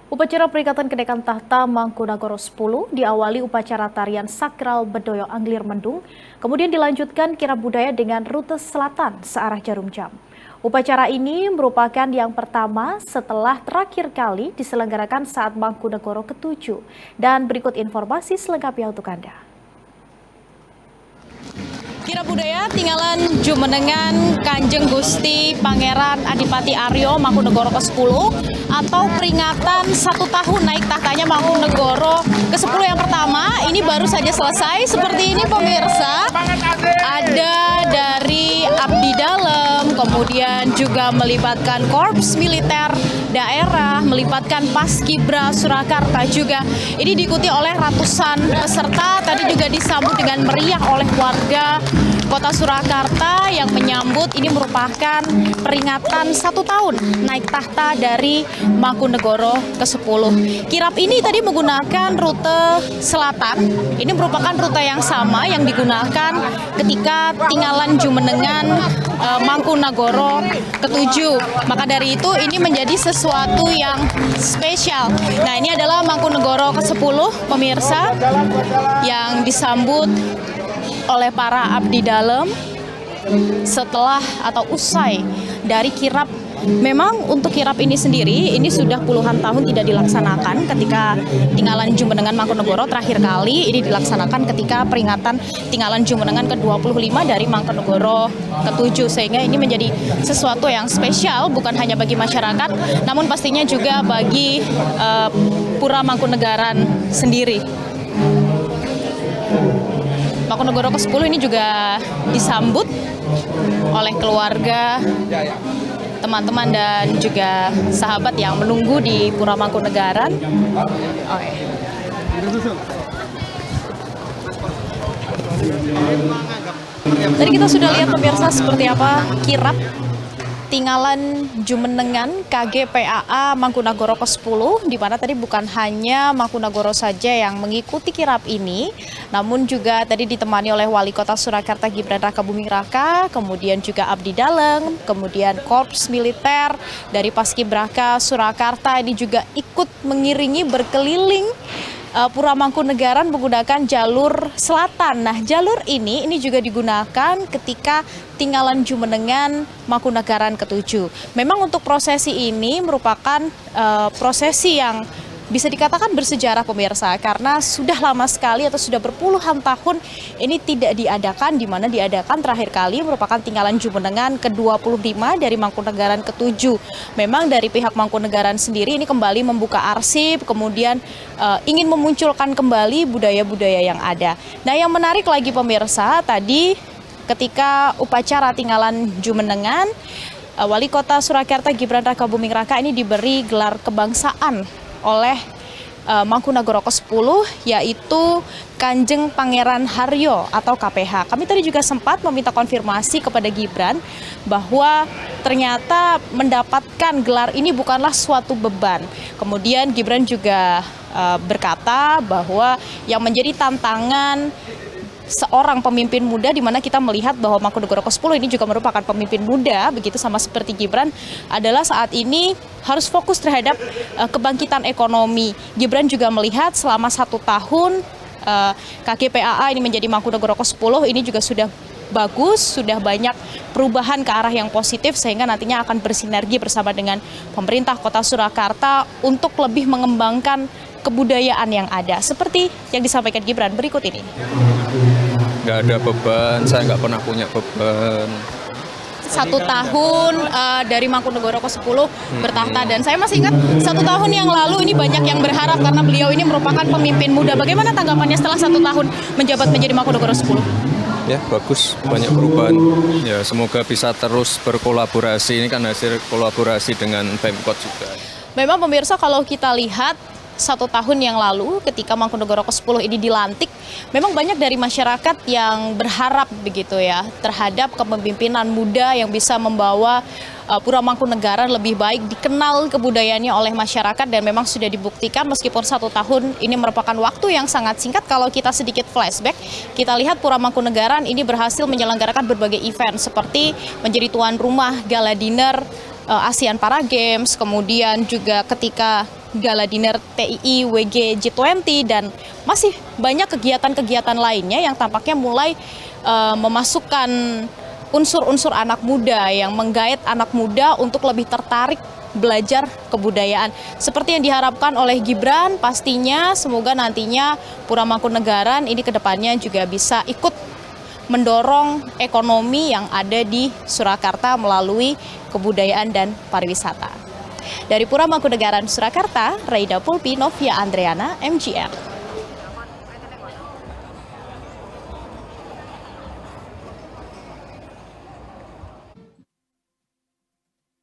Upacara peringatan kenaikan tahta Mangkunagoro 10 diawali upacara tarian sakral Bedoyo Anglir Mendung, kemudian dilanjutkan kirab budaya dengan rute selatan searah Jarum Jam. Upacara ini merupakan yang pertama setelah terakhir kali diselenggarakan saat Mangkunagoro ke-7. Dan berikut informasi selengkapnya untuk Anda. Kirab budaya tinggalan Jumenengan Kanjeng Gusti Pangeran Adipati Aryo Mangkunagoro ke-10 atau peringatan 1 tahun naik tahtanya Mangkunagoro ke-10 yang pertama ini baru saja selesai. Seperti ini pemirsa, ada dari abdi dalam, kemudian juga melibatkan korps militer daerah, melibatkan Paskibra Surakarta juga. Ini diikuti oleh ratusan peserta, tadi juga disambut dengan meriah oleh warga Kota Surakarta yang menyambut ini merupakan peringatan 1 tahun naik tahta dari Mangkunagoro ke-10. Kirap ini tadi menggunakan rute selatan. Ini merupakan rute yang sama yang digunakan ketika tinggalan Jumenengan Mangkunagoro ke-7. Maka dari itu ini menjadi sesuatu yang spesial. Nah, ini adalah Mangkunagoro ke-10 pemirsa yang disambut oleh para abdi dalam setelah atau usai dari kirap. Memang untuk kirap ini sendiri ini sudah puluhan tahun tidak dilaksanakan. Ketika tinggalan Jumenengan Mangkunagoro terakhir kali ini dilaksanakan ketika peringatan tinggalan Jumenengan ke-25 dari Mangkunagoro ke-7, sehingga ini menjadi sesuatu yang spesial bukan hanya bagi masyarakat namun pastinya juga bagi Pura Mangkunegaran sendiri. Mangkunagoro ke-10 ini juga disambut oleh keluarga, teman-teman dan juga sahabat yang menunggu di Pura Mangkunegaran. Tadi kita sudah lihat pemirsa seperti apa kirap tinggalan Jumenengan KGPAA Mangkunagoro ke-10, di mana tadi bukan hanya Mangkunagoro saja yang mengikuti kirap ini, namun juga tadi ditemani oleh Wali Kota Surakarta Gibran Rakabuming Raka, kemudian juga abdi dalam, kemudian korps militer dari Paskibraka Surakarta ini juga ikut mengiringi berkeliling Pura Mangkunegaran menggunakan jalur selatan. Nah, jalur ini juga digunakan ketika tinggalan Jumenengan Mangkunegaran ke-7. Memang untuk prosesi ini merupakan prosesi yang bisa dikatakan bersejarah pemirsa, karena sudah lama sekali atau sudah berpuluhan tahun ini tidak diadakan, di mana diadakan terakhir kali merupakan tinggalan Jumenengan ke-25 dari Mangkunegaran ke-7. Memang dari pihak Mangkunegaran sendiri ini kembali membuka arsip, kemudian ingin memunculkan kembali budaya-budaya yang ada. Nah, yang menarik lagi pemirsa, tadi ketika upacara tinggalan Jumenengan, Wali Kota Surakarta Gibran Rakabuming Raka ini diberi gelar kebangsaan oleh Mangkunagoro ke-10, yaitu Kanjeng Pangeran Haryo atau KPH. Kami tadi juga sempat meminta konfirmasi kepada Gibran bahwa ternyata mendapatkan gelar ini bukanlah suatu beban. Kemudian Gibran juga berkata bahwa yang menjadi tantangan seorang pemimpin muda, di mana kita melihat bahwa Mangkunagoro ke-10 ini juga merupakan pemimpin muda, begitu sama seperti Gibran, adalah saat ini harus fokus terhadap kebangkitan ekonomi. Gibran juga melihat selama 1 tahun KGPAA ini menjadi Mangkunagoro ke-10 ini juga sudah bagus, sudah banyak perubahan ke arah yang positif, sehingga nantinya akan bersinergi bersama dengan pemerintah Kota Surakarta untuk lebih mengembangkan kebudayaan yang ada. Seperti yang disampaikan Gibran berikut ini. Nggak ada beban, saya nggak pernah punya beban. 1 tahun dari Mangkunagoro ke-10 bertahta, dan saya masih ingat 1 tahun yang lalu ini banyak yang berharap karena beliau ini merupakan pemimpin muda. Bagaimana tanggapannya setelah 1 tahun menjabat menjadi Mangkunagoro 10? Ya, bagus, banyak perubahan. Ya, semoga bisa terus berkolaborasi. Ini kan hasil kolaborasi dengan Pemkot juga. Memang pemirsa, kalau kita lihat 1 tahun yang lalu ketika Mangkunagoro ke-10 ini dilantik, memang banyak dari masyarakat yang berharap begitu ya terhadap kepemimpinan muda yang bisa membawa Pura Mangkunegaran lebih baik dikenal kebudayaannya oleh masyarakat, dan memang sudah dibuktikan meskipun 1 tahun ini merupakan waktu yang sangat singkat. Kalau kita sedikit flashback, kita lihat Pura Mangkunegaran ini berhasil menyelenggarakan berbagai event seperti menjadi tuan rumah gala dinner ASEAN Para Games, kemudian juga ketika gala dinner TII WG G20, dan masih banyak kegiatan-kegiatan lainnya yang tampaknya mulai memasukkan unsur-unsur anak muda, yang menggait anak muda untuk lebih tertarik belajar kebudayaan. Seperti yang diharapkan oleh Gibran, pastinya semoga nantinya Pura Mangkunegaran ini kedepannya juga bisa ikut mendorong ekonomi yang ada di Surakarta melalui kebudayaan dan pariwisata. Dari Pura Mangkunegaran, Surakarta, Raida Pulpi, Novia Andreana, MGR.